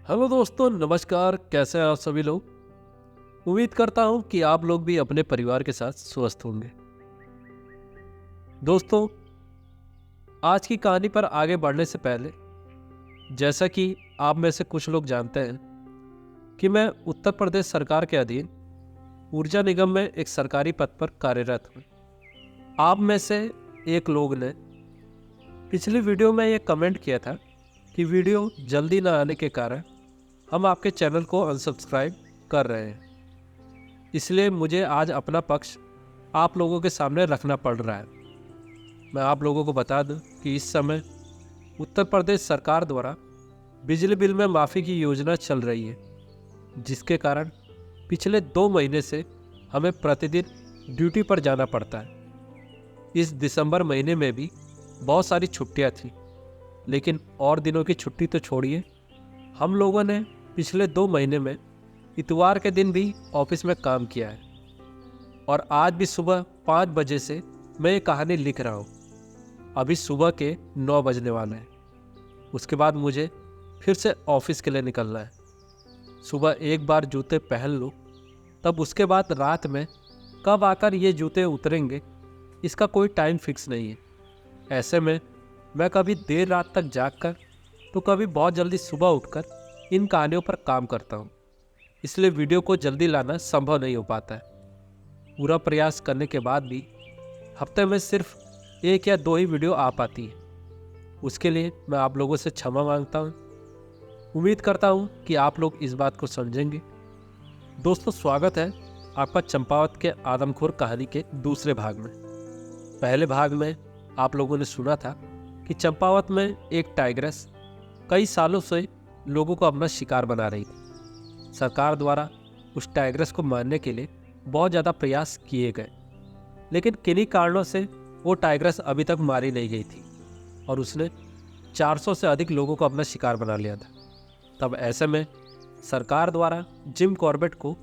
Hello दोस्तों, नमस्कार। कैसे हैं आप सभी लोग। उम्मीद करता हूं कि आप लोग भी अपने परिवार के साथ स्वस्थ होंगे। दोस्तों, आज की कहानी पर आगे बढ़ने से पहले, जैसा कि आप में से कुछ लोग जानते हैं कि मैं उत्तर प्रदेश सरकार के अधीन ऊर्जा निगम में एक सरकारी पद पर कार्यरत हूं। आप में से एक लोग ने पिछली वीडियो में ये कमेंट किया था कि वीडियो जल्दी न आने के कारण हम आपके चैनल को अनसब्सक्राइब कर रहे हैं। इसलिए मुझे आज अपना पक्ष आप लोगों के सामने रखना पड़ रहा है। मैं आप लोगों को बता दूं कि इस समय उत्तर प्रदेश सरकार द्वारा बिजली बिल में माफ़ी की योजना चल रही है, जिसके कारण पिछले 2 महीने से हमें प्रतिदिन ड्यूटी पर जाना पड़ता है। इस दिसंबर महीने में भी बहुत सारी छुट्टियां थी, लेकिन और दिनों की छुट्टी तो छोड़िए, हम लोगों ने पिछले 2 महीने में इतवार के दिन भी ऑफिस में काम किया है। और आज भी सुबह 5 बजे से मैं ये कहानी लिख रहा हूँ। अभी सुबह के 9 बजने वाले हैं। उसके बाद मुझे फिर से ऑफिस के लिए निकलना है। सुबह एक बार जूते पहन लो, तब उसके बाद रात में कब आकर ये जूते उतरेंगे, इसका कोई टाइम फिक्स नहीं है। ऐसे में मैं कभी देर रात तक जागकर तो कभी बहुत जल्दी सुबह उठकर इन कहानियों पर काम करता हूँ। इसलिए वीडियो को जल्दी लाना संभव नहीं हो पाता है। पूरा प्रयास करने के बाद भी हफ्ते में सिर्फ 1 या 2 ही वीडियो आ पाती है। उसके लिए मैं आप लोगों से क्षमा मांगता हूँ। उम्मीद करता हूँ कि आप लोग इस बात को समझेंगे। दोस्तों, स्वागत है आपका चंपावत के आदमखोर कहानी के दूसरे भाग में। पहले भाग में आप लोगों ने सुना था कि चंपावत में एक टाइग्रेस कई सालों से लोगों को अपना शिकार बना रही थी। सरकार द्वारा उस टाइग्रेस को मारने के लिए बहुत ज़्यादा प्रयास किए गए, लेकिन किन्हीं कारणों से वो टाइग्रेस अभी तक मारी नहीं गई थी और उसने 400 से अधिक लोगों को अपना शिकार बना लिया था। तब ऐसे में सरकार द्वारा जिम कॉर्बेट को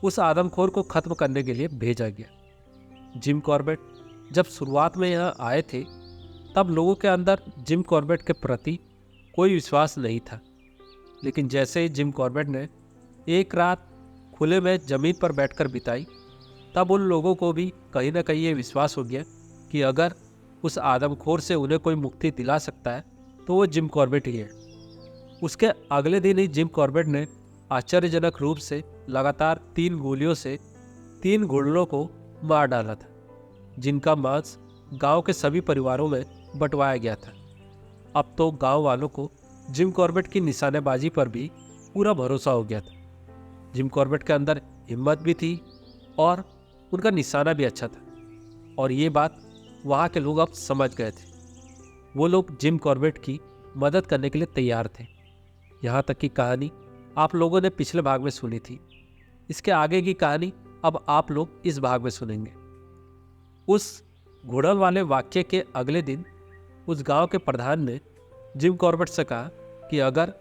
उस आदमखोर को ख़त्म करने के लिए भेजा गया। जिम कॉर्बेट जब शुरुआत में यहाँ आए थे, तब लोगों के अंदर जिम कॉर्बेट के प्रति कोई विश्वास नहीं था। लेकिन जैसे ही जिम कॉर्बेट ने एक रात खुले में ज़मीन पर बैठकर बिताई, तब उन लोगों को भी कहीं ना कहीं ये विश्वास हो गया कि अगर उस आदमखोर से उन्हें कोई मुक्ति दिला सकता है तो वो जिम कॉर्बेट ही है। उसके अगले दिन ही जिम कॉर्बेट ने आश्चर्यजनक रूप से लगातार 3 गोलियों से 3 घुड़नों को मार डाला था, जिनका मांस गांव के सभी परिवारों में बंटवाया गया था। अब तो गांव वालों को जिम कॉर्बेट की निशानेबाजी पर भी पूरा भरोसा हो गया था। जिम कॉर्बेट के अंदर हिम्मत भी थी और उनका निशाना भी अच्छा था, और ये बात वहाँ के लोग अब समझ गए थे। वो लोग जिम कॉर्बेट की मदद करने के लिए तैयार थे। यहाँ तक की कहानी आप लोगों ने पिछले भाग में सुनी थी। इसके आगे की कहानी अब आप लोग इस भाग में सुनेंगे। उस घुड़न वाले वाक्य के अगले दिन उस गांव के प्रधान ने जिम कॉर्बेट से कहा कि अगर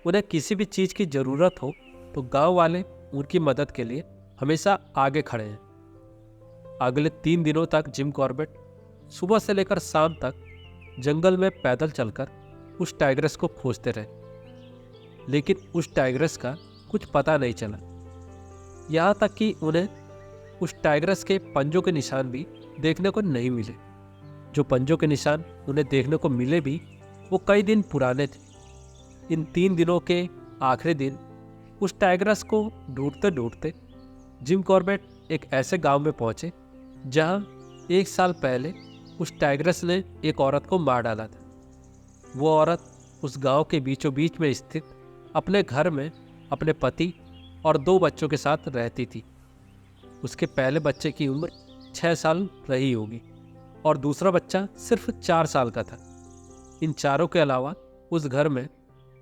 उन्हें किसी भी चीज़ की ज़रूरत हो तो गांव वाले उनकी मदद के लिए हमेशा आगे खड़े हैं। अगले 3 दिनों तक जिम कॉर्बेट सुबह से लेकर शाम तक जंगल में पैदल चलकर उस टाइग्रेस को खोजते रहे, लेकिन उस टाइग्रेस का कुछ पता नहीं चला। यहाँ तक कि उन्हें उस टाइग्रेस के पंजों के निशान भी देखने को नहीं मिले। जो पंजों के निशान उन्हें देखने को मिले भी वो कई दिन पुराने थे। इन 3 दिनों के आखिरी दिन उस टाइग्रेस को ढूंढते ढूंढते जिम कॉर्बेट एक ऐसे गांव में पहुंचे जहां 1 साल पहले उस टाइग्रेस ने एक औरत को मार डाला था। वो औरत उस गांव के बीचों बीच में स्थित अपने घर में अपने पति और 2 बच्चों के साथ रहती थी। उसके पहले बच्चे की उम्र 6 साल रही होगी और दूसरा बच्चा सिर्फ 4 साल का था। इन चारों के अलावा उस घर में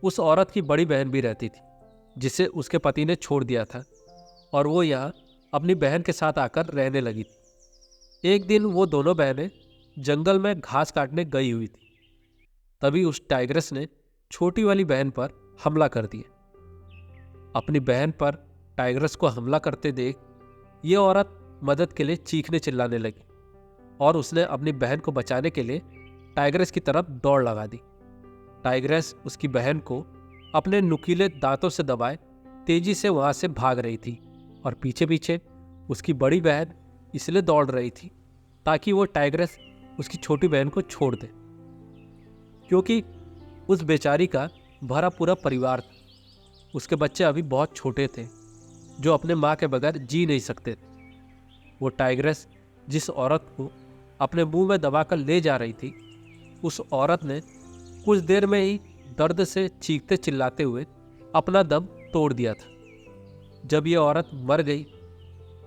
उस औरत की बड़ी बहन भी रहती थी, जिसे उसके पति ने छोड़ दिया था और वो यहाँ अपनी बहन के साथ आकर रहने लगी थी। एक दिन वो दोनों बहनें जंगल में घास काटने गई हुई थी। तभी उस टाइग्रेस ने छोटी वाली बहन पर हमला कर दिया। अपनी बहन पर टाइग्रेस को हमला करते देख ये औरत मदद के लिए चीखने चिल्लाने लगी और उसने अपनी बहन को बचाने के लिए टाइग्रेस की तरफ दौड़ लगा दी। टाइग्रेस उसकी बहन को अपने नुकीले दांतों से दबाए तेजी से वहां से भाग रही थी और पीछे पीछे उसकी बड़ी बहन इसलिए दौड़ रही थी ताकि वो टाइग्रेस उसकी छोटी बहन को छोड़ दे, क्योंकि उस बेचारी का भरा पूरा परिवार था। उसके बच्चे अभी बहुत छोटे थे जो अपने माँ के बगैर जी नहीं सकते थे। वो टाइग्रेस जिस औरत को अपने मुंह में दबाकर ले जा रही थी, उस औरत ने कुछ देर में ही दर्द से चीखते चिल्लाते हुए अपना दम तोड़ दिया था। जब ये औरत मर गई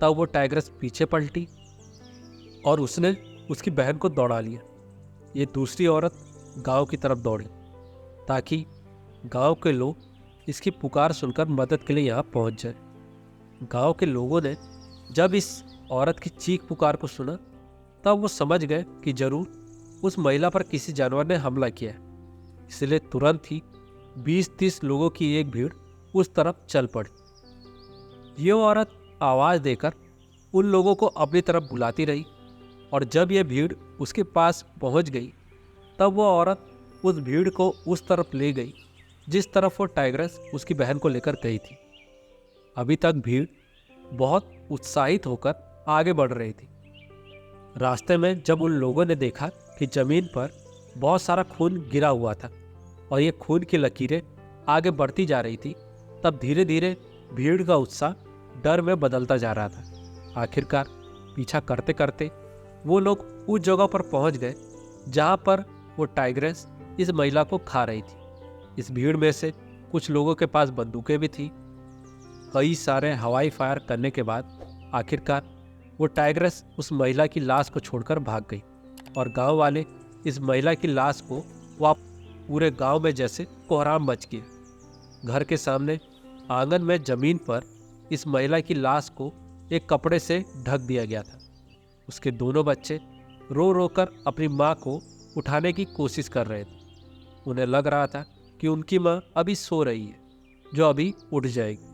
तब वो टाइग्रेस पीछे पलटी और उसने उसकी बहन को दौड़ा लिया। ये दूसरी औरत गांव की तरफ दौड़ी ताकि गांव के लोग इसकी पुकार सुनकर मदद के लिए यहाँ पहुंच जाए। गांव के लोगों ने जब इस औरत की चीख पुकार को सुना तब वो समझ गए कि जरूर उस महिला पर किसी जानवर ने हमला किया है। इसलिए तुरंत ही 20-30 लोगों की एक भीड़ उस तरफ चल पड़ी। ये औरत आवाज देकर उन लोगों को अपनी तरफ बुलाती रही और जब यह भीड़ उसके पास पहुंच गई तब वो औरत उस भीड़ को उस तरफ ले गई जिस तरफ वो टाइग्रेस उसकी बहन को लेकर गई थी। अभी तक भीड़ बहुत उत्साहित होकर आगे बढ़ रही थी। रास्ते में जब उन लोगों ने देखा कि जमीन पर बहुत सारा खून गिरा हुआ था और ये खून की लकीरें आगे बढ़ती जा रही थी, तब धीरे धीरे भीड़ का उत्साह डर में बदलता जा रहा था। आखिरकार पीछा करते करते वो लोग उस जगह पर पहुंच गए जहां पर वो टाइग्रेस इस महिला को खा रही थी। इस भीड़ में से कुछ लोगों के पास बंदूकें भी थी। कई सारे हवाई फायर करने के बाद आखिरकार वो टाइग्रेस उस महिला की लाश को छोड़कर भाग गई और गांव वाले इस महिला की लाश को पूरे गांव में जैसे कोहराम मच गया। घर के सामने आंगन में जमीन पर इस महिला की लाश को एक कपड़े से ढक दिया गया था। उसके दोनों बच्चे रो रो कर अपनी माँ को उठाने की कोशिश कर रहे थे। उन्हें लग रहा था कि उनकी माँ अभी सो रही है जो अभी उठ जाएगी,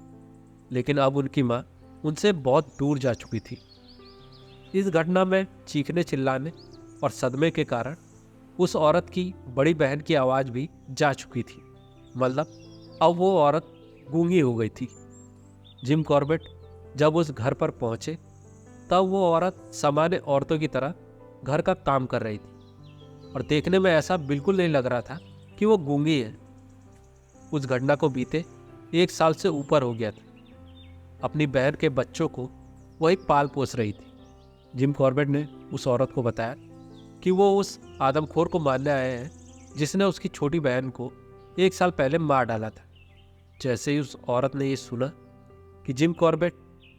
लेकिन अब उनकी माँ उनसे बहुत दूर जा चुकी थी। इस घटना में चीखने चिल्लाने और सदमे के कारण उस औरत की बड़ी बहन की आवाज़ भी जा चुकी थी। मतलब अब वो औरत गूंगी हो गई थी। जिम कॉर्बेट जब उस घर पर पहुंचे तब वो औरत सामान्य औरतों की तरह घर का काम कर रही थी और देखने में ऐसा बिल्कुल नहीं लग रहा था कि वो गूंगी है। उस घटना को बीते 1 साल से ऊपर हो गया था। अपनी बहन के बच्चों को वही पाल पोस रही थी। जिम कॉर्बेट ने उस औरत को बताया कि वो उस आदमखोर को मारने आए हैं जिसने उसकी छोटी बहन को 1 साल पहले मार डाला था। जैसे ही उस औरत ने ये सुना कि जिम कॉर्बेट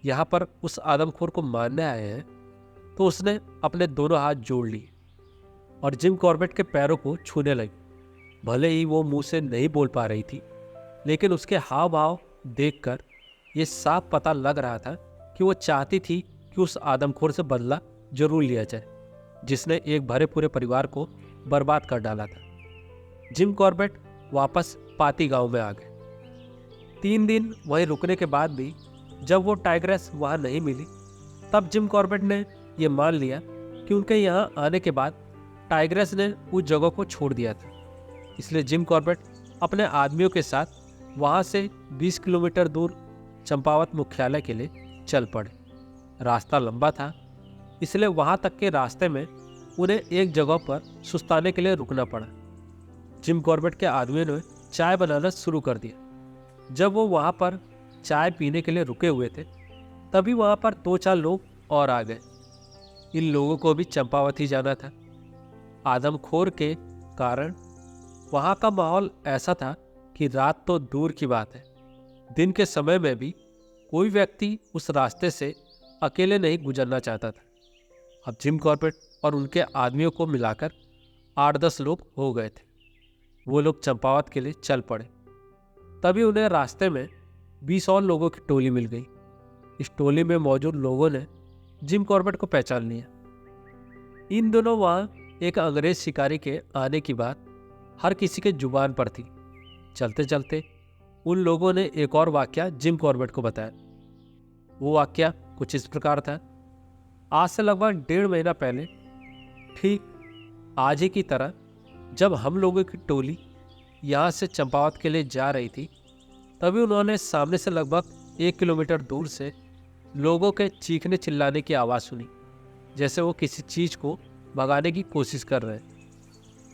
यहाँ पर उस आदमखोर को मारने आए हैं तो उसने अपने दोनों हाथ जोड़ लिए और जिम कॉर्बेट के पैरों को छूने लगी। भले ही वो मुंह से नहीं बोल पा रही थी, लेकिन उसके हाव भाव देखकर ये साफ पता लग रहा था कि वो चाहती थी कि उस आदमखोर से बदला जरूर लिया जाए जिसने एक भरे पूरे परिवार को बर्बाद कर डाला था। जिम कॉर्बेट वापस पाती गांव में आ गए। 3 दिन वहीं रुकने के बाद भी जब वो टाइग्रेस वहां नहीं मिली तब जिम कॉर्बेट ने यह मान लिया कि उनके यहाँ आने के बाद टाइग्रेस ने उस जगह को छोड़ दिया था। इसलिए जिम कॉर्बेट अपने आदमियों के साथ वहां से 20 किलोमीटर दूर चंपावत मुख्यालय के लिए चल पड़े। रास्ता लंबा था, इसलिए वहां तक के रास्ते में उन्हें एक जगह पर सुस्ताने के लिए रुकना पड़ा। जिम कॉर्बेट के आदमियों ने चाय बनाना शुरू कर दिया। जब वो वहां पर चाय पीने के लिए रुके हुए थे तभी वहां पर 2-4 लोग और आ गए। इन लोगों को भी चंपावत ही जाना था। आदमखोर के कारण वहां का माहौल ऐसा था कि रात तो दूर की बात है, दिन के समय में भी कोई व्यक्ति उस रास्ते से अकेले नहीं गुजरना चाहता था। अब जिम कॉर्बेट और उनके आदमियों को मिलाकर 8-10 लोग हो गए थे। वो लोग चंपावत के लिए चल पड़े। तभी उन्हें रास्ते में 20 और लोगों की टोली मिल गई। इस टोली में मौजूद लोगों ने जिम कॉर्बेट को पहचान लिया। इन दोनों वहां एक अंग्रेज शिकारी के आने की बात हर किसी के जुबान पर थी। चलते चलते उन लोगों ने एक और वाकया जिम कॉर्बेट को बताया। वो वाकया कुछ इस प्रकार था। आज से लगभग 1.5 महीना पहले, ठीक आज ही की तरह, जब हम लोगों की टोली यहाँ से चंपावत के लिए जा रही थी, तभी उन्होंने सामने से लगभग 1 किलोमीटर दूर से लोगों के चीखने चिल्लाने की आवाज़ सुनी, जैसे वो किसी चीज़ को भगाने की कोशिश कर रहे हैं।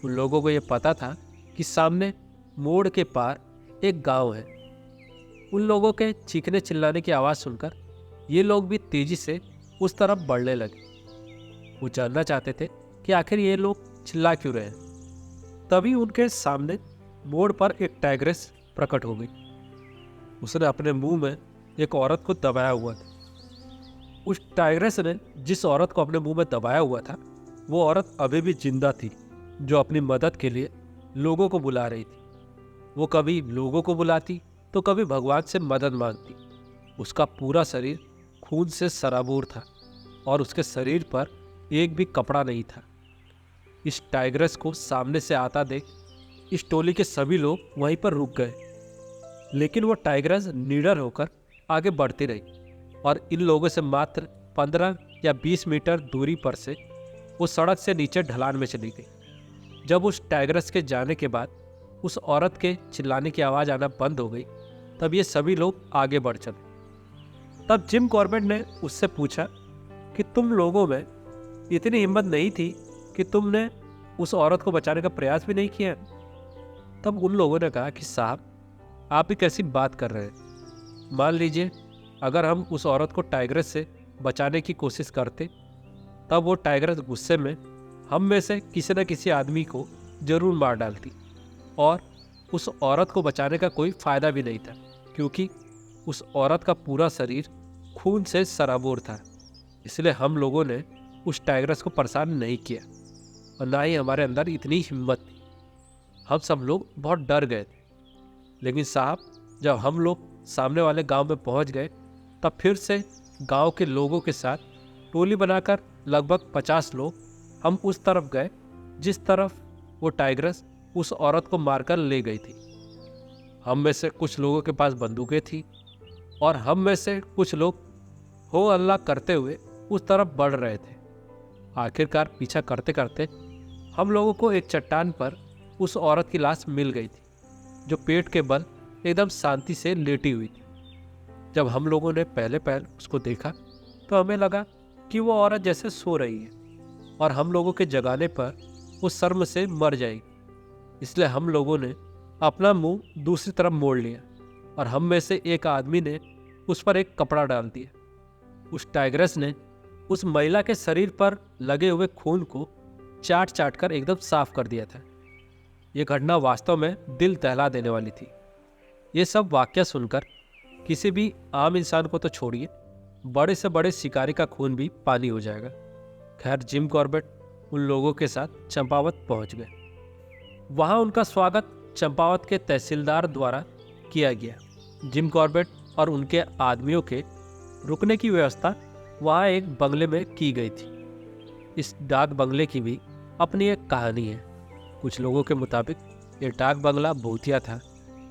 उन लोगों को ये पता था कि सामने मोड़ के पार एक गांव है। उन लोगों के चीखने चिल्लाने की आवाज़ सुनकर ये लोग भी तेजी से उस तरफ बढ़ने लगे। वो जानना चाहते थे कि आखिर ये लोग चिल्ला क्यों रहे हैं। तभी उनके सामने मोड़ पर एक टाइग्रेस प्रकट हो गई। उसने अपने मुंह में एक औरत को दबाया हुआ था। उस टाइग्रेस ने जिस औरत को अपने मुंह में दबाया हुआ था, वो औरत अभी भी जिंदा थी, जो अपनी मदद के लिए लोगों को बुला रही थी। वो कभी लोगों को बुलाती तो कभी भगवान से मदद मांगती। उसका पूरा शरीर खून से सराबोर था और उसके शरीर पर एक भी कपड़ा नहीं था। इस टाइग्रेस को सामने से आता देख इस टोली के सभी लोग वहीं पर रुक गए, लेकिन वो टाइग्रेस निडर होकर आगे बढ़ती रही और इन लोगों से मात्र 15 या 20 मीटर दूरी पर से वो सड़क से नीचे ढलान में चली गई। जब उस टाइग्रेस के जाने के बाद उस औरत के चिल्लाने की आवाज़ आना बंद हो गई, तब ये सभी लोग आगे बढ़ चले। तब जिम कॉर्बेट ने उससे पूछा कि तुम लोगों में इतनी हिम्मत नहीं थी कि तुमने उस औरत को बचाने का प्रयास भी नहीं किया। तब उन लोगों ने कहा कि साहब, आप भी कैसी बात कर रहे हैं। मान लीजिए अगर हम उस औरत को टाइग्रेस से बचाने की कोशिश करते, तब वो टाइग्रेस गुस्से में हम में से किसी न किसी आदमी को जरूर मार डालती और उस औरत को बचाने का कोई फायदा भी नहीं था, क्योंकि उस औरत का पूरा शरीर खून से सराबोर था। इसलिए हम लोगों ने उस टाइग्रेस को परेशान नहीं किया और ना ही हमारे अंदर इतनी हिम्मत थी। हम सब लोग बहुत डर गए थे। लेकिन साहब, जब हम लोग सामने वाले गांव में पहुंच गए, तब फिर से गांव के लोगों के साथ टोली बनाकर लगभग 50 लोग हम उस तरफ गए जिस तरफ वो टाइग्रेस उस औरत को मारकर ले गई थी। हम में से कुछ लोगों के पास बंदूकें थी और हम में से कुछ लोग हो अल्लाह करते हुए उस तरफ बढ़ रहे थे। आखिरकार पीछा करते करते हम लोगों को एक चट्टान पर उस औरत की लाश मिल गई थी, जो पेट के बल एकदम शांति से लेटी हुई थी। जब हम लोगों ने पहले उसको देखा तो हमें लगा कि वो औरत जैसे सो रही है और हम लोगों के जगाने पर वो शर्म से मर जाएगी। इसलिए हम लोगों ने अपना मुंह दूसरी तरफ मोड़ लिया और हम में से एक आदमी ने उस पर एक कपड़ा डाल दिया। उस टाइग्रेस ने उस महिला के शरीर पर लगे हुए खून को चाट चाट कर एकदम साफ कर दिया था। यह घटना वास्तव में दिल दहला देने वाली थी। ये सब वाकया सुनकर किसी भी आम इंसान को तो छोड़िए, बड़े से बड़े शिकारी का खून भी पानी हो जाएगा। खैर, जिम कॉर्बेट उन लोगों के साथ चंपावत पहुंच गए। वहां उनका स्वागत चंपावत के तहसीलदार द्वारा किया गया। जिम कॉर्बेट और उनके आदमियों के रुकने की व्यवस्था वहां एक बंगले में की गई थी। इस डाक बंगले की भी अपनी एक कहानी है। कुछ लोगों के मुताबिक ये डाक बंगला भूतिया था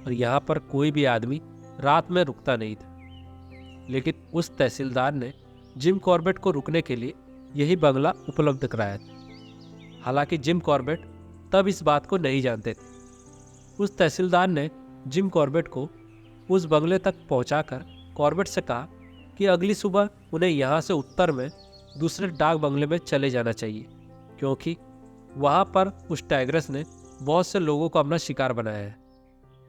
और यहाँ पर कोई भी आदमी रात में रुकता नहीं था। लेकिन उस तहसीलदार ने जिम कॉर्बेट को रुकने के लिए यही बंगला उपलब्ध कराया था। हालांकि जिम कॉर्बेट तब इस बात को नहीं जानते थे। उस तहसीलदार ने जिम कॉर्बेट को उस बंगले तक पहुंचाकर कॉर्बेट से कहा कि अगली सुबह उन्हें यहाँ से उत्तर में दूसरे डाक बंगले में चले जाना चाहिए, क्योंकि वहाँ पर उस टाइग्रेस ने बहुत से लोगों को अपना शिकार बनाया है।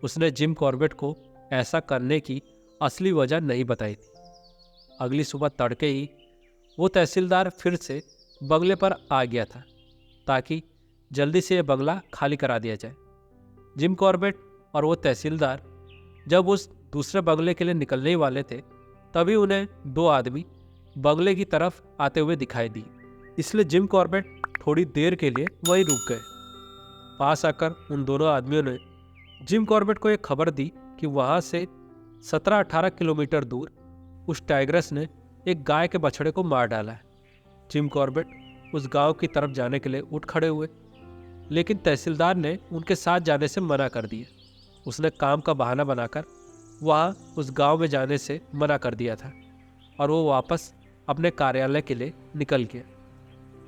उसने जिम कॉर्बेट को ऐसा करने की असली वजह नहीं बताई थी। अगली सुबह तड़के ही वो तहसीलदार फिर से बंगले पर आ गया था ताकि जल्दी से यह बंगला खाली करा दिया जाए। जिम कॉर्बेट और वो तहसीलदार जब उस दूसरे बंगले के लिए निकलने ही वाले थे, तभी उन्हें दो आदमी बंगले की तरफ आते हुए दिखाई दिए। इसलिए जिम कॉर्बेट थोड़ी देर के लिए वहीं रुक गए। पास आकर उन दोनों आदमियों ने जिम कॉर्बेट को एक खबर दी कि वहां से 17-18 किलोमीटर दूर उस टाइग्रेस ने एक गाय के बछड़े को मार डाला है। जिम कॉर्बेट उस गांव की तरफ जाने के लिए उठ खड़े हुए, लेकिन तहसीलदार ने उनके साथ जाने से मना कर दिया। उसने काम का बहाना बनाकर वहां उस गांव में जाने से मना कर दिया था और वो वापस अपने कार्यालय के लिए निकल गया।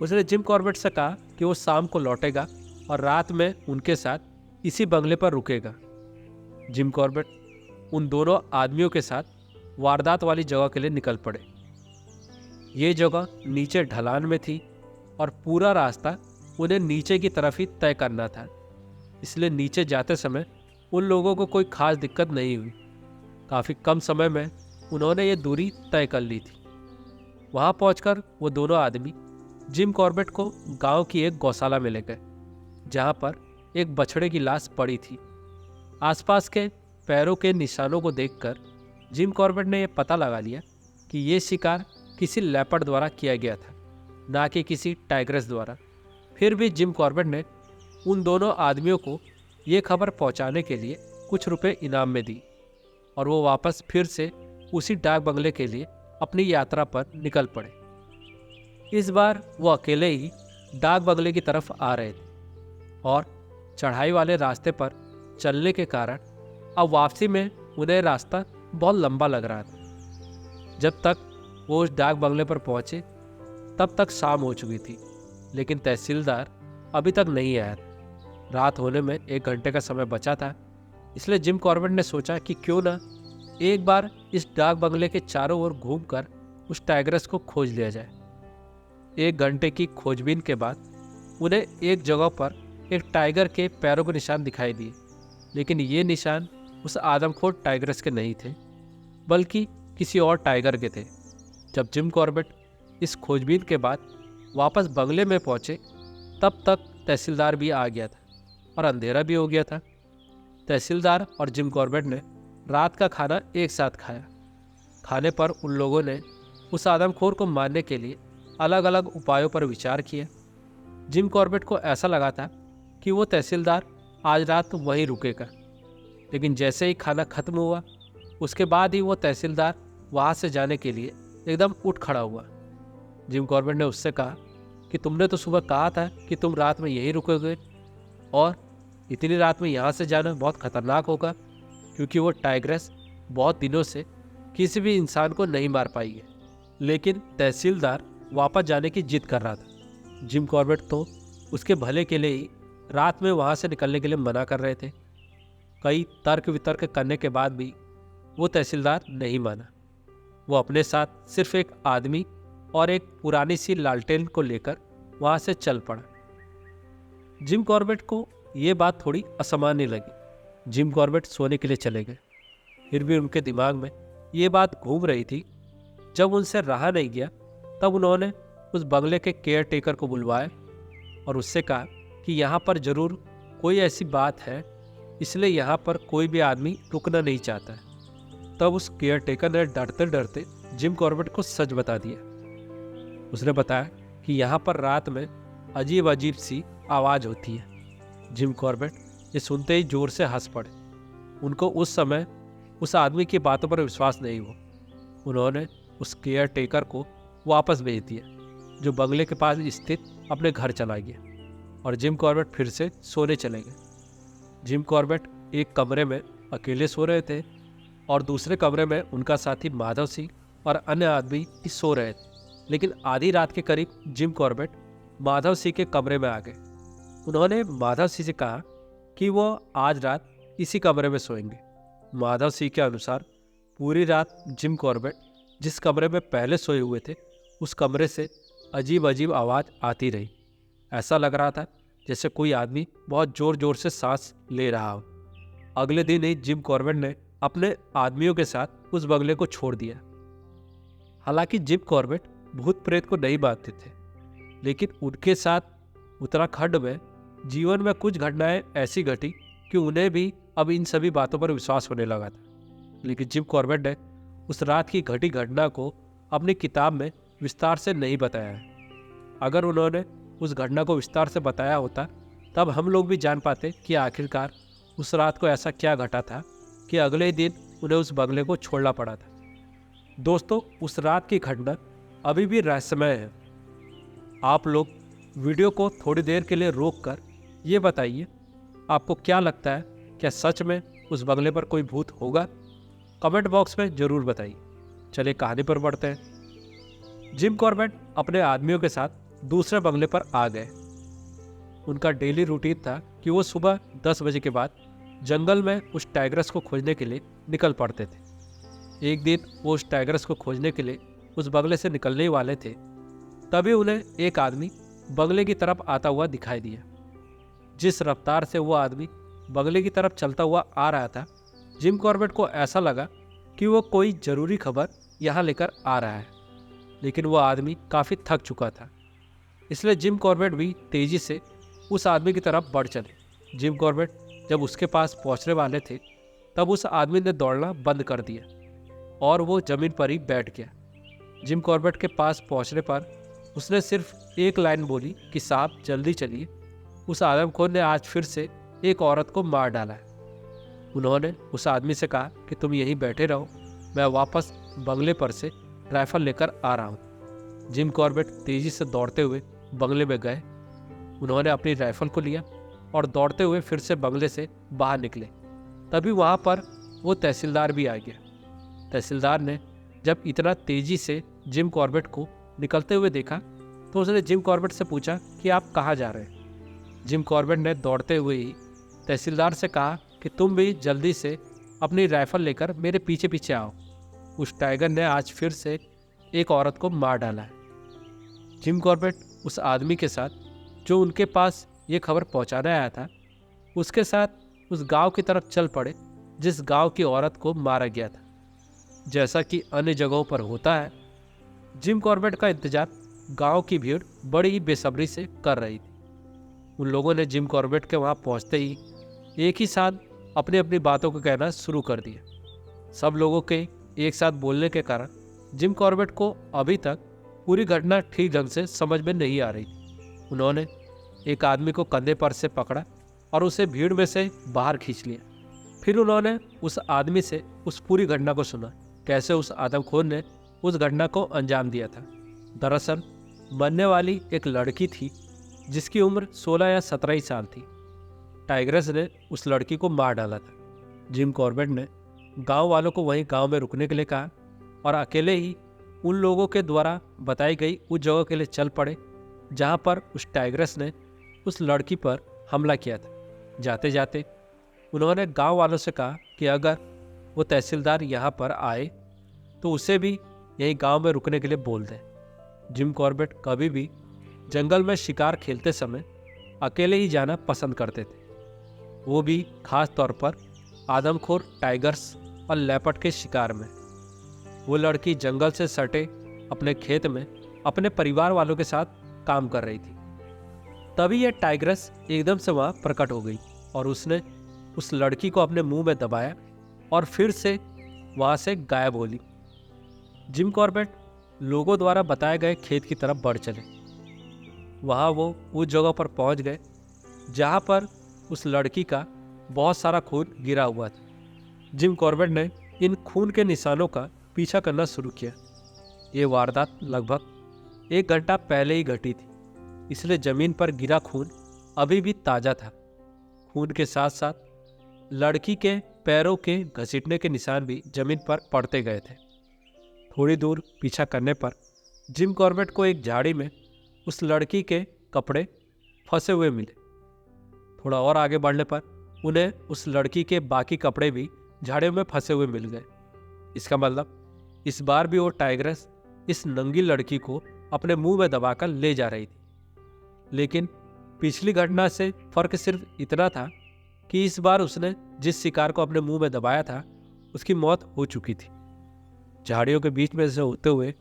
उसने जिम कॉर्बेट से कहा कि वो शाम को लौटेगा और रात में उनके साथ इसी बंगले पर रुकेगा। जिम कॉर्बेट उन दोनों आदमियों के साथ वारदात वाली जगह के लिए निकल पड़े। ये जगह नीचे ढलान में थी और पूरा रास्ता उन्हें नीचे की तरफ ही तय करना था, इसलिए नीचे जाते समय उन लोगों को कोई खास दिक्कत नहीं हुई। काफ़ी कम समय में उन्होंने ये दूरी तय कर ली थी। वहाँ पहुंचकर वो दोनों आदमी जिम कॉर्बेट को गांव की एक गौशाला में ले गए, जहाँ पर एक बछड़े की लाश पड़ी थी। आसपास के पैरों के निशानों को देखकर जिम कॉर्बेट ने यह पता लगा लिया कि ये शिकार किसी लेपर्ड द्वारा किया गया था, ना कि किसी टाइग्रेस द्वारा। फिर भी जिम कॉर्बेट ने उन दोनों आदमियों को ये खबर पहुंचाने के लिए कुछ रुपए इनाम में दी और वो वापस फिर से उसी डाक बंगले के लिए अपनी यात्रा पर निकल पड़े। इस बार वो अकेले ही डाक बंगले की तरफ आ रहे थे और चढ़ाई वाले रास्ते पर चलने के कारण अब वापसी में उन्हें रास्ता बहुत लंबा लग रहा था। जब तक वो उस डाक बंगले पर पहुंचे तब तक शाम हो चुकी थी, लेकिन तहसीलदार अभी तक नहीं आया था। रात होने में 1 घंटे का समय बचा था, इसलिए जिम कॉर्बेट ने सोचा कि क्यों ना एक बार इस डाक बंगले के चारों ओर घूमकर उस टाइग्रेस को खोज लिया जाए। 1 घंटे की खोजबीन के बाद उन्हें एक जगह पर एक टाइगर के पैरों के निशान दिखाई दिए, लेकिन ये निशान उस आदमखोर टाइग्रेस के नहीं थे, बल्कि किसी और टाइगर के थे। जब जिम कॉर्बेट इस खोजबीन के बाद वापस बंगले में पहुंचे तब तक तहसीलदार भी आ गया था और अंधेरा भी हो गया था। तहसीलदार और जिम कॉर्बेट ने रात का खाना एक साथ खाया। खाने पर उन लोगों ने उस आदमखोर को मारने के लिए अलग अलग उपायों पर विचार किया। जिम कॉर्बेट को ऐसा लगा था कि वो तहसीलदार आज रात वहीं रुकेगा, लेकिन जैसे ही खाना खत्म हुआ उसके बाद ही वो तहसीलदार वहाँ से जाने के लिए एकदम उठ खड़ा हुआ। जिम कॉर्बेट ने उससे कहा कि तुमने तो सुबह कहा था कि तुम रात में यहीं रुकोगे और इतनी रात में यहाँ से जाना बहुत खतरनाक होगा, क्योंकि वो टाइग्रेस बहुत दिनों से किसी भी इंसान को नहीं मार पाई है। लेकिन तहसीलदार वापस जाने की जिद कर रहा था। जिम कॉर्बेट तो उसके भले के लिए ही रात में वहाँ से निकलने के लिए मना कर रहे थे। कई तर्क वितर्क करने के बाद भी वो तहसीलदार नहीं माना। वो अपने साथ सिर्फ एक आदमी और एक पुरानी सी लालटेन को लेकर वहाँ से चल पड़ा। जिम कॉर्बेट को ये बात थोड़ी असामान्य लगी। जिम कॉर्बेट सोने के लिए चले गए। फिर भी उनके दिमाग में ये बात घूम रही थी। जब उनसे रहा नहीं गया तब उन्होंने उस बंगले के केयर टेकर को बुलवाया और उससे कहा कि यहाँ पर ज़रूर कोई ऐसी बात है, इसलिए यहाँ पर कोई भी आदमी रुकना नहीं चाहता है। तब उस केयर टेकर ने डरते डरते जिम कॉर्बेट को सच बता दिया। उसने बताया कि यहाँ पर रात में अजीब अजीब सी आवाज़ होती है। जिम कॉर्बेट ये सुनते ही जोर से हंस पड़े। उनको उस समय उस आदमी की बातों पर विश्वास नहीं हुआ। उन्होंने उस केयर टेकर को वापस भेज दिया, जो बंगले के पास स्थित अपने घर चला गया और जिम कॉर्बेट फिर से सोने चले गए। जिम कॉर्बेट एक कमरे में अकेले सो रहे थे और दूसरे कमरे में उनका साथी माधव सिंह और अन्य आदमी भी सो रहे थे। लेकिन आधी रात के करीब जिम कॉर्बेट माधव सिंह के कमरे में आ गए। उन्होंने माधव सिंह से कहा कि वो आज रात इसी कमरे में सोएंगे। माधव सिंह के अनुसार पूरी रात जिम कॉर्बेट जिस कमरे में पहले सोए हुए थे उस कमरे से अजीब अजीब आवाज़ आती रही। ऐसा लग रहा था जैसे कोई आदमी बहुत ज़ोर ज़ोर से सांस ले रहा हो। अगले दिन ही जिम कॉर्बेट ने अपने आदमियों के साथ उस बंगले को छोड़ दिया। हालांकि जिम कॉर्बेट भूत प्रेत को नहीं मानते थे, लेकिन उनके साथ उत्तराखंड में जीवन में कुछ घटनाएं ऐसी घटी कि उन्हें भी अब इन सभी बातों पर विश्वास होने लगा था। लेकिन जिम कॉर्बेट ने उस रात की घटी घटना को अपनी किताब में विस्तार से नहीं बताया है। अगर उन्होंने उस घटना को विस्तार से बताया होता तब हम लोग भी जान पाते कि आखिरकार उस रात को ऐसा क्या घटा था कि अगले दिन उन्हें उस बंगले को छोड़ना पड़ा था। दोस्तों, उस रात की घटना अभी भी रहस्यमय है। आप लोग वीडियो को थोड़ी देर के लिए रोक कर ये बताइए, आपको क्या लगता है, क्या सच में उस बंगले पर कोई भूत होगा? कमेंट बॉक्स में ज़रूर बताइए। चलिए कहानी पर बढ़ते हैं। जिम कॉर्बेट अपने आदमियों के साथ दूसरे बंगले पर आ गए। उनका डेली रूटीन था कि वो सुबह 10 बजे के बाद जंगल में उस टाइग्रस को खोजने के लिए निकल पड़ते थे। एक दिन वो उस टाइग्रस को खोजने के लिए उस बंगले से निकलने ही वाले थे, तभी उन्हें एक आदमी बंगले की तरफ आता हुआ दिखाई दिया। जिस रफ्तार से वो आदमी बंगले की तरफ चलता हुआ आ रहा था, जिम कॉर्बेट को ऐसा लगा कि वो कोई ज़रूरी खबर यहाँ लेकर आ रहा है। लेकिन वो आदमी काफ़ी थक चुका था, इसलिए जिम कॉर्बेट भी तेज़ी से उस आदमी की तरफ बढ़ चले। जिम कॉर्बेट जब उसके पास पहुँचने वाले थे, तब उस आदमी ने दौड़ना बंद कर दिया और वो ज़मीन पर ही बैठ गया। जिम कॉर्बेट के पास पहुँचने पर उसने सिर्फ एक लाइन बोली कि साहब जल्दी चलिए, उस आदमखोर ने आज फिर से एक औरत को मार डाला है। उन्होंने उस आदमी से कहा कि तुम यहीं बैठे रहो, मैं वापस बंगले पर से राइफल लेकर आ रहा हूँ। जिम कॉर्बेट तेज़ी से दौड़ते हुए बंगले में गए। उन्होंने अपनी राइफल को लिया और दौड़ते हुए फिर से बंगले से बाहर निकले। तभी वहाँ पर वो तहसीलदार भी आ गया। तहसीलदार ने जब इतना तेज़ी से जिम कॉर्बेट को निकलते हुए देखा, तो उसने जिम कॉर्बेट से पूछा कि आप कहाँ जा रहे हैं। जिम कॉर्बेट ने दौड़ते हुए ही तहसीलदार से कहा कि तुम भी जल्दी से अपनी राइफल लेकर मेरे पीछे पीछे आओ, उस टाइगर ने आज फिर से एक औरत को मार डाला है। जिम कॉर्बेट उस आदमी के साथ जो उनके पास ये खबर पहुंचाने आया था, उसके साथ उस गांव की तरफ चल पड़े जिस गांव की औरत को मारा गया था। जैसा कि अन्य जगहों पर होता है, जिम कॉर्बेट का इंतजार गांव की भीड़ बड़ी ही बेसब्री से कर रही थी। उन लोगों ने जिम कॉर्बेट के वहां पहुंचते ही एक ही साथ अपनी अपनी बातों को कहना शुरू कर दिया। सब लोगों के एक साथ बोलने के कारण जिम कॉर्बेट को अभी तक पूरी घटना ठीक ढंग से समझ में नहीं आ रही थी। उन्होंने एक आदमी को कंधे पर से पकड़ा और उसे भीड़ में से बाहर खींच लिया। फिर उन्होंने उस आदमी से उस पूरी घटना को सुना, कैसे उस आदमखोर ने उस घटना को अंजाम दिया था। दरअसल मरने वाली एक लड़की थी जिसकी उम्र 16 या 17 ही साल थी। टाइग्रस ने उस लड़की को मार डाला था। जिम कॉर्बेट ने गांव वालों को वहीं गांव में रुकने के लिए कहा और अकेले ही उन लोगों के द्वारा बताई गई उस जगह के लिए चल पड़े जहां पर उस टाइग्रस ने उस लड़की पर हमला किया था। जाते जाते उन्होंने गांव वालों से कहा कि अगर वो तहसीलदार यहाँ पर आए तो उसे भी यहीं गांव में रुकने के लिए बोल दें। जिम कॉर्बेट कभी भी जंगल में शिकार खेलते समय अकेले ही जाना पसंद करते थे, वो भी खास तौर पर आदमखोर टाइगर्स और लेपर्ड के शिकार में। वो लड़की जंगल से सटे अपने खेत में अपने परिवार वालों के साथ काम कर रही थी। तभी यह टाइग्रस एकदम से वहाँ प्रकट हो गई और उसने उस लड़की को अपने मुंह में दबाया और फिर से वहाँ से गायब हो ली। जिम कॉर्बेट लोगों द्वारा बताए गए खेत की तरफ बढ़ चले। वहाँ वो उस जगह पर पहुँच गए जहाँ पर उस लड़की का बहुत सारा खून गिरा हुआ था। जिम कॉर्बेट ने इन खून के निशानों का पीछा करना शुरू किया। ये वारदात लगभग 1 घंटा पहले ही घटी थी, इसलिए जमीन पर गिरा खून अभी भी ताज़ा था। खून के साथ साथ लड़की के पैरों के घसीटने के निशान भी जमीन पर पड़ते गए थे। थोड़ी दूर पीछा करने पर जिम कॉर्बेट को एक झाड़ी में उस लड़की के कपड़े फंसे हुए मिले। थोड़ा और आगे बढ़ने पर उन्हें उस लड़की के बाकी कपड़े भी झाड़ियों में फंसे हुए मिल गए। इसका मतलब इस बार भी वो टाइग्रस इस नंगी लड़की को अपने मुंह में दबाकर ले जा रही थी। लेकिन पिछली घटना से फर्क सिर्फ इतना था कि इस बार उसने जिस शिकार को अपने मुंह में दबाया था उसकी मौत हो चुकी थी। झाड़ियों के बीच में से होते हुए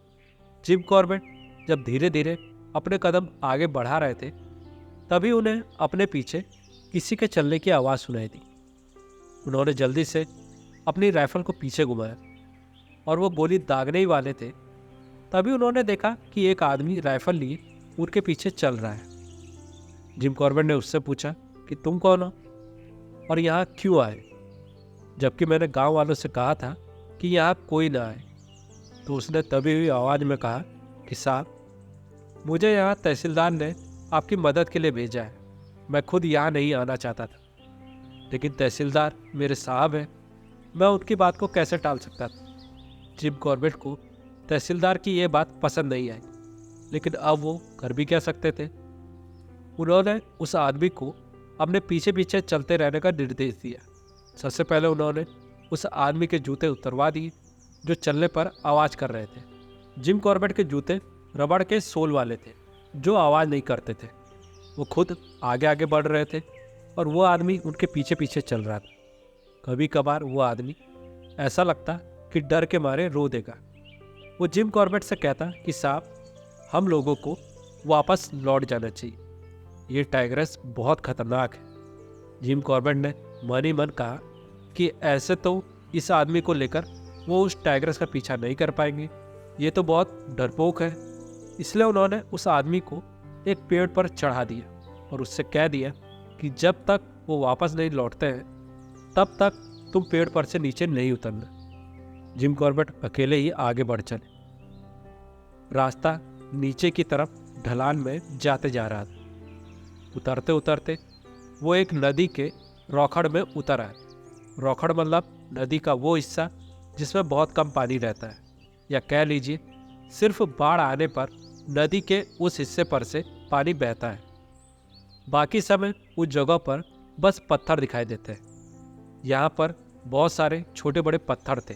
जिम कॉर्बेट जब धीरे धीरे अपने कदम आगे बढ़ा रहे थे, तभी उन्हें अपने पीछे किसी के चलने की आवाज़ सुनाई दी। उन्होंने जल्दी से अपनी राइफल को पीछे घुमाया और वो गोली दागने ही वाले थे, तभी उन्होंने देखा कि एक आदमी राइफल लिए उनके पीछे चल रहा है। जिम कॉर्बेट ने उससे पूछा कि तुम कौन हो और यहाँ क्यों आए, जबकि मैंने गांव वालों से कहा था कि यहाँ कोई ना आए। तो उसने तभी हुई आवाज़ में कहा कि साहब, मुझे यहाँ तहसीलदार ने आपकी मदद के लिए भेजा है। मैं खुद यहाँ नहीं आना चाहता था, लेकिन तहसीलदार मेरे साहब हैं, मैं उनकी बात को कैसे टाल सकता था। जिम कॉर्बेट को तहसीलदार की ये बात पसंद नहीं आई, लेकिन अब वो कर भी क्या सकते थे। उन्होंने उस आदमी को अपने पीछे पीछे चलते रहने का निर्देश दिया। सबसे पहले उन्होंने उस आदमी के जूते उतरवा दिए जो चलने पर आवाज़ कर रहे थे। जिम कॉर्बेट के जूते रबड़ के सोल वाले थे जो आवाज़ नहीं करते थे। वो खुद आगे आगे बढ़ रहे थे और वो आदमी उनके पीछे पीछे चल रहा था। कभी कभार वो आदमी ऐसा लगता कि डर के मारे रो देगा। वो जिम कॉर्बेट से कहता कि साहब, हम लोगों को वापस लौट जाना चाहिए, ये टाइग्रेस बहुत खतरनाक है। जिम कॉर्बेट ने मन ही मन कहा कि ऐसे तो इस आदमी को लेकर वो उस टाइग्रेस का पीछा नहीं कर पाएंगे, ये तो बहुत डरपोक है। इसलिए उन्होंने उस आदमी को एक पेड़ पर चढ़ा दिया और उससे कह दिया कि जब तक वो वापस नहीं लौटते हैं तब तक तुम पेड़ पर से नीचे नहीं उतरना। जिम कॉर्बेट अकेले ही आगे बढ़ चले। रास्ता नीचे की तरफ ढलान में जाते जा रहा था। उतरते उतरते वो एक नदी के रोखड़ में उतर आए। रोखड़ मतलब नदी का वो हिस्सा जिसमें बहुत कम पानी रहता है, या कह लीजिए सिर्फ बाढ़ आने पर नदी के उस हिस्से पर से पानी बहता है। बाकी समय उस जगह पर बस पत्थर दिखाई देते हैं। यहाँ पर बहुत सारे छोटे बड़े पत्थर थे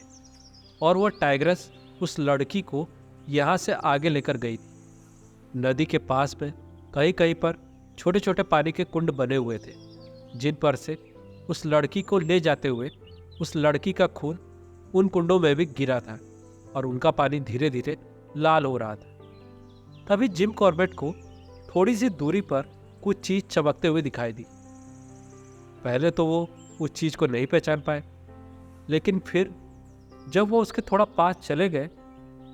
और वो टाइग्रेस उस लड़की को यहाँ से आगे लेकर गई थी। नदी के पास में कहीं कहीं पर छोटे छोटे पानी के कुंड बने हुए थे जिन पर से उस लड़की को ले जाते हुए उस लड़की का खून उन कुंडों में भी गिरा था और उनका पानी धीरे धीरे लाल हो रहा था। तभी जिम कॉर्बेट को थोड़ी सी दूरी पर कुछ चीज चमकते हुए दिखाई दी। पहले तो वो उस चीज को नहीं पहचान पाए, लेकिन फिर जब वो उसके थोड़ा पास चले गए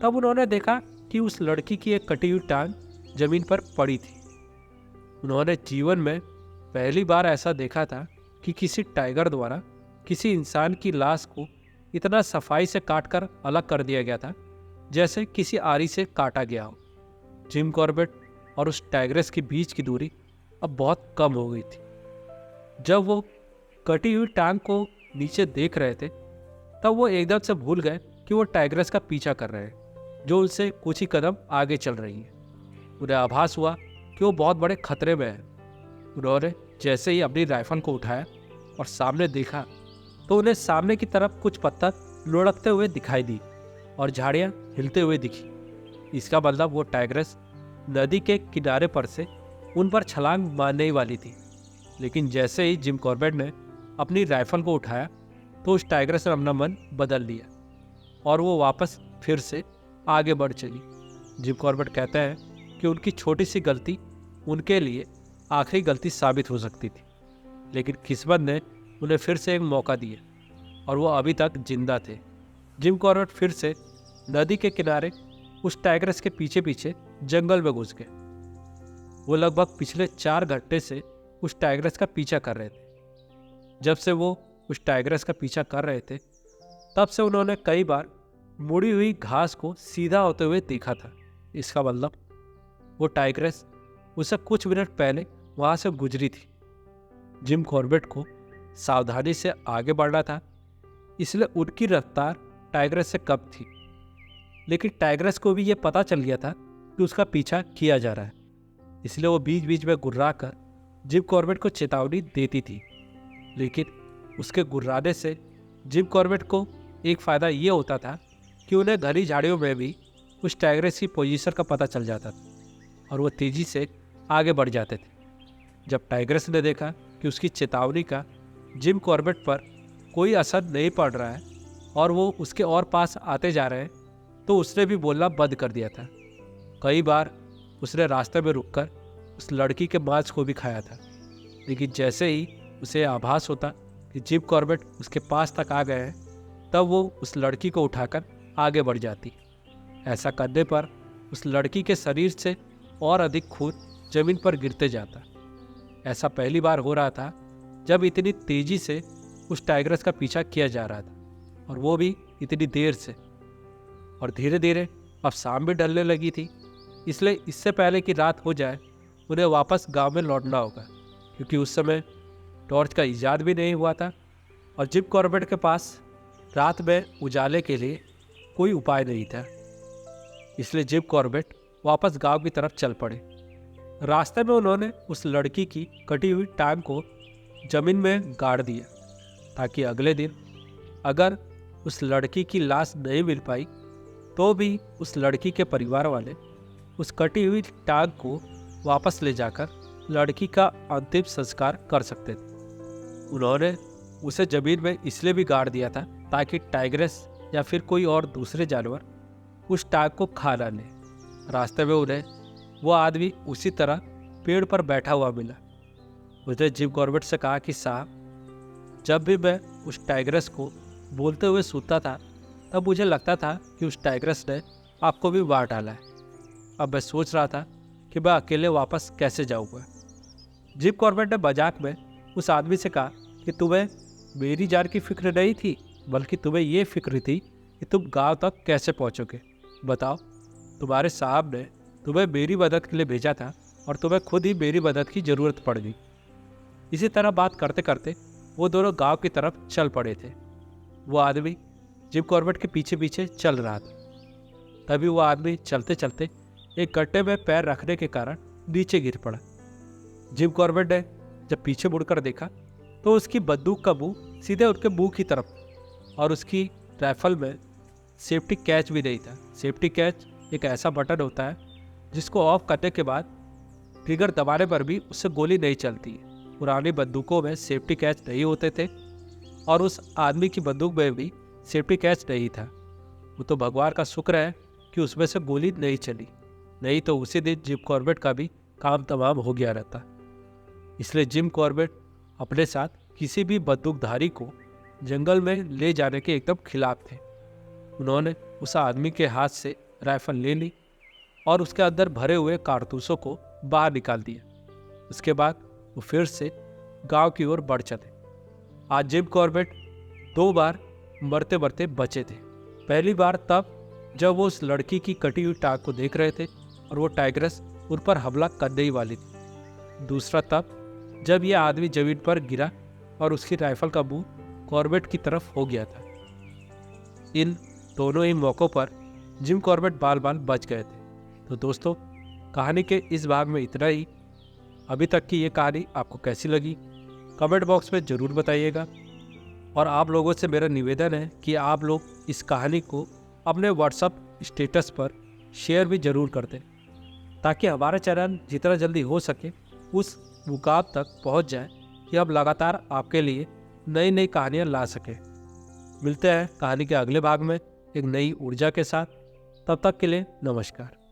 तब उन्होंने देखा कि उस लड़की की एक कटी हुई टांग जमीन पर पड़ी थी। उन्होंने जीवन में पहली बार ऐसा देखा था कि किसी टाइगर द्वारा किसी इंसान की लाश को इतना सफाई से काटकर अलग कर दिया गया था जैसे किसी आरी से काटा गया हो। जिम कॉर्बेट और उस टाइग्रेस के बीच की दूरी अब बहुत कम हो गई थी। जब वो कटी हुई टांग को नीचे देख रहे थे तब वो एकदम से भूल गए कि वो टाइग्रेस का पीछा कर रहे हैं जो उनसे कुछ ही कदम आगे चल रही है। उन्हें आभास हुआ कि वो बहुत बड़े खतरे में है। उन्होंने जैसे ही अपनी राइफल को उठाया और सामने देखा तो उन्हें सामने की तरफ कुछ पत्थर लुढ़कते हुए दिखाई दी और झाड़ियाँ हिलते हुए दिखी। इसका मतलब वो टाइग्रेस नदी के किनारे पर से उन पर छलांग मारने ही वाली थी। लेकिन जैसे ही जिम कॉर्बेट ने अपनी राइफल को उठाया तो उस टाइग्रेस ने अपना मन बदल लिया और वो वापस फिर से आगे बढ़ चली। जिम कॉर्बेट कहते हैं कि उनकी छोटी सी गलती उनके लिए आखिरी गलती साबित हो सकती थी, लेकिन किस्मत ने उन्हें फिर से एक मौका दिया और वो अभी तक जिंदा थे। जिम कॉर्बेट फिर से नदी के किनारे उस टाइग्रेस के पीछे पीछे जंगल में घुस गए। वो लगभग पिछले 4 घंटे से उस टाइग्रेस का पीछा कर रहे थे। जब से वो उस टाइग्रेस का पीछा कर रहे थे तब से उन्होंने कई बार मुड़ी हुई घास को सीधा होते हुए देखा था। इसका मतलब वो टाइग्रेस उसे कुछ मिनट पहले वहां से गुजरी थी। जिम कॉर्बेट को सावधानी से आगे बढ़ना था, इसलिए उनकी रफ्तार टाइग्रेस से कम थी। लेकिन टाइग्रेस को भी यह पता चल गया था कि उसका पीछा किया जा रहा है, इसलिए वो बीच बीच में गुर्रा कर जिम कॉर्बेट को चेतावनी देती थी। लेकिन उसके गुर्राने से जिम कॉर्बेट को एक फ़ायदा ये होता था कि उन्हें घनी झाड़ियों में भी उस टाइग्रेस की पोजीशन का पता चल जाता था और वो तेज़ी से आगे बढ़ जाते थे। जब टाइग्रेस ने देखा कि उसकी चेतावनी का जिम कॉर्बेट पर कोई असर नहीं पड़ रहा है और वो उसके और पास आते जा रहे हैं तो उसने भी बोलना बंद कर दिया था। कई बार उसने रास्ते में रुककर उस लड़की के मांस को भी खाया था, लेकिन जैसे ही उसे आभास होता कि जिम कॉर्बेट उसके पास तक आ गए हैं तब वो उस लड़की को उठाकर आगे बढ़ जाती। ऐसा करने पर उस लड़की के शरीर से और अधिक खून जमीन पर गिरते जाता। ऐसा पहली बार हो रहा था जब इतनी तेजी से उस टाइग्रेस का पीछा किया जा रहा था और वो भी इतनी देर से। और धीरे धीरे अब शाम भी ढलने लगी थी, इसलिए इससे पहले कि रात हो जाए उन्हें वापस गांव में लौटना होगा, क्योंकि उस समय टॉर्च का इजाद भी नहीं हुआ था और जिम कॉर्बेट के पास रात में उजाले के लिए कोई उपाय नहीं था। इसलिए जिम कॉर्बेट वापस गांव की तरफ चल पड़े। रास्ते में उन्होंने उस लड़की की कटी हुई टांग को जमीन में गाड़ दिया ताकि अगले दिन अगर उस लड़की की लाश नहीं मिल पाई तो भी उस लड़की के परिवार वाले उस कटी हुई टांग को वापस ले जाकर लड़की का अंतिम संस्कार कर सकते थे। उन्होंने उसे जमीन में इसलिए भी गाड़ दिया था ताकि टाइग्रेस या फिर कोई और दूसरे जानवर उस टांग को खा ना ले। रास्ते में उन्हें वो आदमी उसी तरह पेड़ पर बैठा हुआ मिला। उसने जिम कॉर्बेट से कहा कि साहब, जब भी मैं उस टाइग्रेस को बोलते हुए सुनता था तब मुझे लगता था कि उस टाइग्रेस ने आपको भी मार डाला है। अब मैं सोच रहा था कि मैं अकेले वापस कैसे जाऊंगा। जिम कॉर्बेट ने मजाक में उस आदमी से कहा कि तुम्हें मेरी जान की फिक्र नहीं थी, बल्कि तुम्हें ये फिक्र थी कि तुम गांव तक कैसे पहुंचोगे। बताओ, तुम्हारे साहब ने तुम्हें मेरी मदद के लिए भेजा था और तुम्हें खुद ही मेरी मदद की ज़रूरत पड़ गई। इसी तरह बात करते करते वो दोनों गांव की तरफ चल पड़े थे। वो आदमी जिम कॉर्बेट के पीछे पीछे चल रहा था। तभी वो आदमी चलते चलते एक गड्ढे में पैर रखने के कारण नीचे गिर पड़ा। जिम कॉर्बेट ने जब पीछे मुड़कर देखा तो उसकी बंदूक का मुंह सीधे उनके मुंह की तरफ और उसकी राइफल में सेफ्टी कैच भी नहीं था। सेफ्टी कैच एक ऐसा बटन होता है जिसको ऑफ करने के बाद ट्रिगर दबाने पर भी उससे गोली नहीं चलती है। पुरानी बंदूकों में सेफ्टी कैच नहीं होते थे और उस आदमी की बंदूक में भी सेफ्टी कैच नहीं था। वो तो भगवान का शुक्र है कि उसमें से गोली नहीं चली, नहीं तो उसी दिन जिम कॉर्बेट का भी काम तमाम हो गया रहता। इसलिए जिम कॉर्बेट अपने साथ किसी भी बंदूकधारी को जंगल में ले जाने के एकदम खिलाफ थे। उन्होंने उस आदमी के हाथ से राइफल ले ली और उसके अंदर भरे हुए कारतूसों को बाहर निकाल दिया। उसके बाद वो फिर से गांव की ओर बढ़ चले। आज जिम कॉर्बेट 2 बार मरते मरते बचे थे। पहली बार तब जब वो उस लड़की की कटी हुई टांग को देख रहे थे और वो टाइग्रेस उन पर हमला करने ही वाली थी। दूसरा तब जब यह आदमी जमीन पर गिरा और उसकी राइफल का मुंह कॉर्बेट की तरफ हो गया था। इन दोनों ही मौक़ों पर जिम कॉर्बेट बाल बाल बच गए थे। तो दोस्तों, कहानी के इस भाग में इतना ही। अभी तक की ये कहानी आपको कैसी लगी कमेंट बॉक्स में ज़रूर बताइएगा। और आप लोगों से मेरा निवेदन है कि आप लोग इस कहानी को अपने व्हाट्सएप स्टेटस पर शेयर भी ज़रूर कर दें ताकि हमारा चैनल जितना जल्दी हो सके उस मुकाम तक पहुंच जाए कि हम लगातार आपके लिए नई नई कहानियां ला सकें। मिलते हैं कहानी के अगले भाग में एक नई ऊर्जा के साथ। तब तक के लिए नमस्कार।